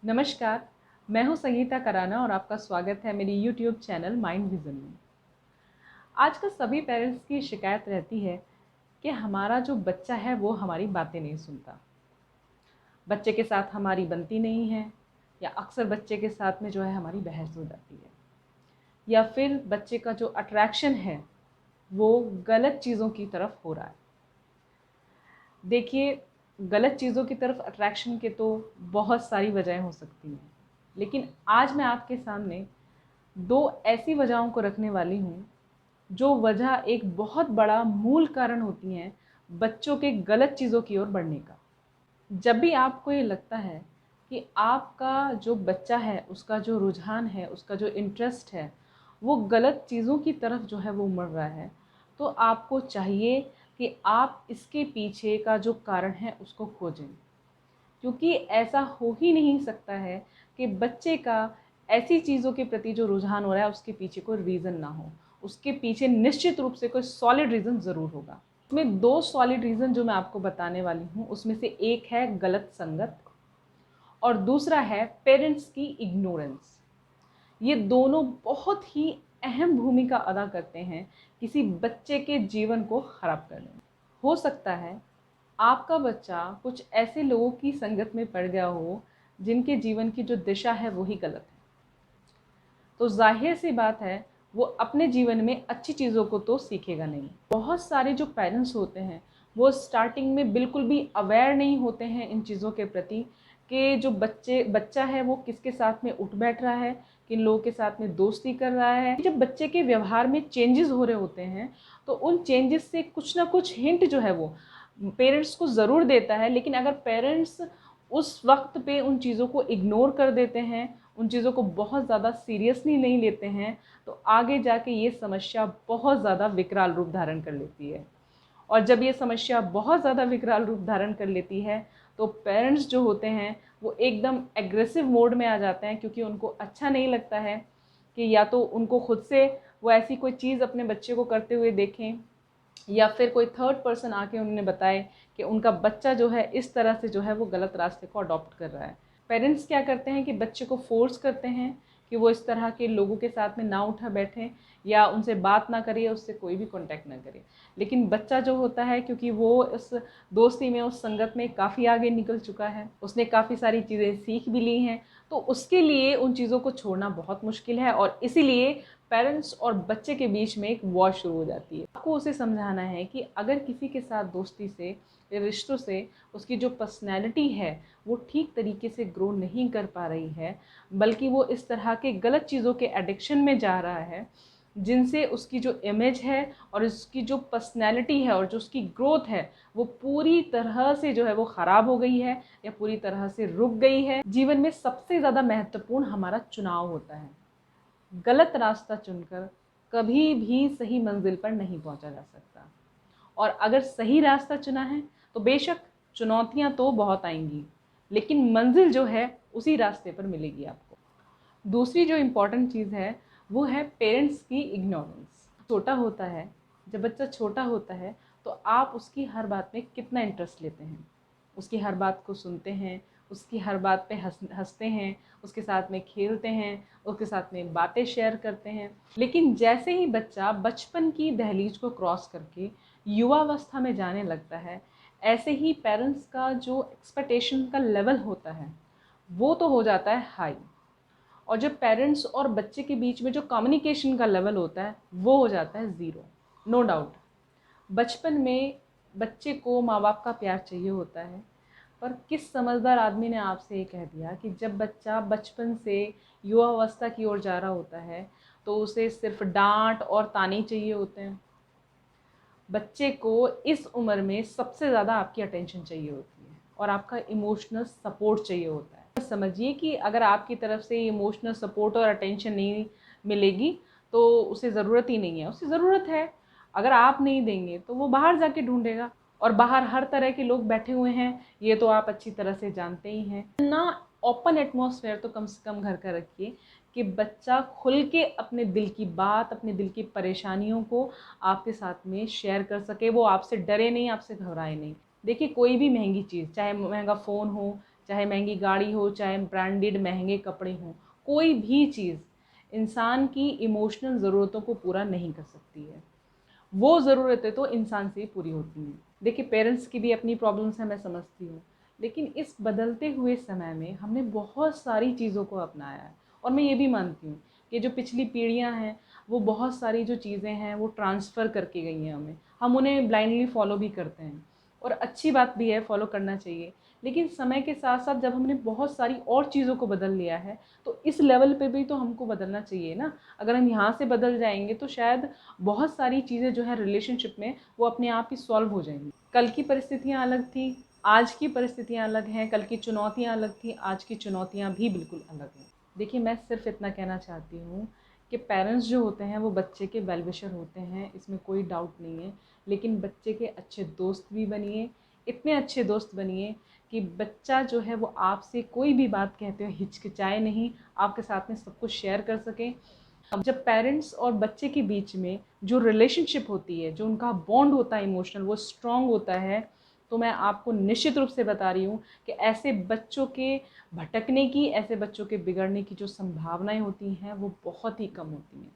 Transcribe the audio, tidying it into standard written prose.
नमस्कार, मैं हूं संगीता कराना और आपका स्वागत है मेरी YouTube चैनल माइंड विजन में। आजकल सभी पेरेंट्स की शिकायत रहती है कि हमारा जो बच्चा है वो हमारी बातें नहीं सुनता, बच्चे के साथ हमारी बनती नहीं है, या अक्सर बच्चे के साथ में जो है हमारी बहस हो जाती है, या फिर बच्चे का जो अट्रैक्शन है वो गलत चीज़ों की तरफ हो रहा है। देखिए, गलत चीज़ों की तरफ अट्रैक्शन के तो बहुत सारी वजहें हो सकती हैं, लेकिन आज मैं आपके सामने दो ऐसी वजहों को रखने वाली हूँ जो वजह एक बहुत बड़ा मूल कारण होती हैं बच्चों के गलत चीज़ों की ओर बढ़ने का। जब भी आपको ये लगता है कि आपका जो बच्चा है उसका जो रुझान है, उसका जो इंटरेस्ट है वो गलत चीज़ों की तरफ जो है वो उमड़ रहा है, तो आपको चाहिए कि आप इसके पीछे का जो कारण है उसको खोजें। क्योंकि ऐसा हो ही नहीं सकता है कि बच्चे का ऐसी चीज़ों के प्रति जो रुझान हो रहा है उसके पीछे कोई रीज़न ना हो। उसके पीछे निश्चित रूप से कोई सॉलिड रीज़न ज़रूर होगा। इसमें दो सॉलिड रीज़न जो मैं आपको बताने वाली हूँ, उसमें से एक है गलत संगत और दूसरा है पेरेंट्स की इग्नोरेंस। ये दोनों बहुत ही अहम भूमिका अदा करते हैं किसी बच्चे के जीवन को खराब करने में। हो सकता है आपका बच्चा कुछ ऐसे लोगों की संगत में पड़ गया हो जिनके जीवन की जो दिशा है वही गलत है, तो जाहिर सी बात है वो अपने जीवन में अच्छी चीज़ों को तो सीखेगा नहीं। बहुत सारे जो पेरेंट्स होते हैं वो स्टार्टिंग में बिल्कुल भी अवेयर नहीं होते हैं इन चीज़ों के प्रति कि जो बच्चा है वो किसके साथ में उठ बैठ रहा है, किन लोगों के साथ में दोस्ती कर रहा है। जब बच्चे के व्यवहार में चेंजेस हो रहे होते हैं तो उन चेंजेस से कुछ ना कुछ हिंट जो है वो पेरेंट्स को ज़रूर देता है, लेकिन अगर पेरेंट्स उस वक्त पे उन चीज़ों को इग्नोर कर देते हैं, उन चीज़ों को बहुत ज़्यादा सीरियसली नहीं लेते हैं, तो आगे जाके ये समस्या बहुत ज़्यादा विकराल रूप धारण कर लेती है। और जब ये समस्या बहुत ज़्यादा विकराल रूप धारण कर लेती है तो पेरेंट्स जो होते हैं वो एकदम एग्रेसिव मोड में आ जाते हैं, क्योंकि उनको अच्छा नहीं लगता है कि या तो उनको खुद से वो ऐसी कोई चीज़ अपने बच्चे को करते हुए देखें, या फिर कोई थर्ड पर्सन आके उन्हें बताए कि उनका बच्चा जो है इस तरह से जो है वो गलत रास्ते को अडॉप्ट कर रहा है। पेरेंट्स क्या करते हैं कि बच्चे को फोर्स करते हैं कि वो इस तरह के लोगों के साथ में ना उठा बैठे, या उनसे बात ना करे, उससे कोई भी कांटेक्ट ना करे। लेकिन बच्चा जो होता है, क्योंकि वो उस दोस्ती में, उस संगत में काफ़ी आगे निकल चुका है, उसने काफ़ी सारी चीज़ें सीख भी ली हैं, तो उसके लिए उन चीज़ों को छोड़ना बहुत मुश्किल है, और इसीलिए पेरेंट्स और बच्चे के बीच में एक वॉर शुरू हो जाती है। आपको उसे समझाना है कि अगर किसी के साथ दोस्ती से या रिश्तों से उसकी जो पर्सनैलिटी है वो ठीक तरीके से ग्रो नहीं कर पा रही है, बल्कि वो इस तरह के गलत चीज़ों के एडिक्शन में जा रहा है जिनसे उसकी जो इमेज है और उसकी जो पर्सनैलिटी है और जो उसकी ग्रोथ है वो पूरी तरह से जो है वो ख़राब हो गई है या पूरी तरह से रुक गई है। जीवन में सबसे ज़्यादा महत्वपूर्ण हमारा चुनाव होता है। गलत रास्ता चुनकर कभी भी सही मंजिल पर नहीं पहुंचा जा सकता, और अगर सही रास्ता चुना है तो बेशक चुनौतियां तो बहुत आएंगी, लेकिन मंजिल जो है उसी रास्ते पर मिलेगी आपको। दूसरी जो इम्पोर्टेंट चीज़ है वो है पेरेंट्स की इग्नोरेंस। छोटा होता है, जब बच्चा छोटा होता है तो आप उसकी हर बात में कितना इंटरेस्ट लेते हैं, उसकी हर बात को सुनते हैं, उसकी हर बात पे हंसते हैं, उसके साथ में खेलते हैं, उसके साथ में बातें शेयर करते हैं। लेकिन जैसे ही बच्चा बचपन की दहलीज को क्रॉस करके युवावस्था में जाने लगता है, ऐसे ही पेरेंट्स का जो एक्सपेक्टेशन का लेवल होता है वो तो हो जाता है हाई, और जब पेरेंट्स और बच्चे के बीच में जो कम्युनिकेशन का लेवल होता है वो हो जाता है ज़ीरो। नो डाउट बचपन में बच्चे को माँ बाप का प्यार चाहिए होता है, पर किस समझदार आदमी ने आपसे ये कह दिया कि जब बच्चा बचपन से युवावस्था की ओर जा रहा होता है तो उसे सिर्फ डांट और ताने चाहिए होते हैं। बच्चे को इस उम्र में सबसे ज़्यादा आपकी अटेंशन चाहिए होती है और आपका इमोशनल सपोर्ट चाहिए होता है। समझिए कि अगर आपकी तरफ से इमोशनल सपोर्ट और अटेंशन नहीं मिलेगी तो उसे ज़रूरत ही नहीं है। उसे ज़रूरत है, अगर आप नहीं देंगे तो वो बाहर जाके ढूंढेगा, और बाहर हर तरह के लोग बैठे हुए हैं, ये तो आप अच्छी तरह से जानते ही हैं ना। ओपन एटमॉस्फेयर तो कम से कम घर का रखिए कि बच्चा खुल के अपने दिल की बात, अपने दिल की परेशानियों को आपके साथ में शेयर कर सके। वो आपसे डरे नहीं, आपसे घबराए नहीं। देखिए, कोई भी महंगी चीज़, चाहे महंगा फ़ोन हो चाहे महंगी गाड़ी हो, चाहे ब्रांडेड महंगे कपड़े हों, कोई भी चीज़ इंसान की इमोशनल ज़रूरतों को पूरा नहीं कर सकती है। वो ज़रूरतें तो इंसान से ही पूरी होती हैं। देखिए, पेरेंट्स की भी अपनी प्रॉब्लम्स हैं, मैं समझती हूँ, लेकिन इस बदलते हुए समय में हमने बहुत सारी चीज़ों को अपनाया है। और मैं ये भी मानती हूँ कि जो पिछली पीढ़ियाँ हैं, वो बहुत सारी जो चीज़ें हैं वो ट्रांसफ़र करके गई हैं हमें, हम उन्हें ब्लाइंडली फॉलो भी करते हैं, और अच्छी बात भी है, फॉलो करना चाहिए। लेकिन समय के साथ साथ जब हमने बहुत सारी और चीज़ों को बदल लिया है, तो इस लेवल पे भी तो हमको बदलना चाहिए ना। अगर हम यहाँ से बदल जाएंगे तो शायद बहुत सारी चीज़ें जो है रिलेशनशिप में वो अपने आप ही सॉल्व हो जाएंगी। कल की परिस्थितियाँ अलग थी, आज की परिस्थितियाँ अलग हैं, कल की चुनौतियाँ अलग थी, आज की चुनौतियाँ भी बिल्कुल अलग हैं। देखिए, मैं सिर्फ इतना कहना चाहती हूँ कि पेरेंट्स जो होते हैं वो बच्चे के वेल विशर होते हैं, इसमें कोई डाउट नहीं है। लेकिन बच्चे के अच्छे दोस्त भी बनिए, इतने अच्छे दोस्त बनिए कि बच्चा जो है वो आपसे कोई भी बात कहते हुए हिचकिचाए नहीं, आपके साथ में सब कुछ शेयर कर सके। अब जब पेरेंट्स और बच्चे के बीच में जो रिलेशनशिप होती है, जो उनका बॉन्ड होता है इमोशनल, वो स्ट्रॉन्ग होता है, तो मैं आपको निश्चित रूप से बता रही हूँ कि ऐसे बच्चों के भटकने की, ऐसे बच्चों के बिगड़ने की जो संभावनाएं होती हैं वो बहुत ही कम होती हैं।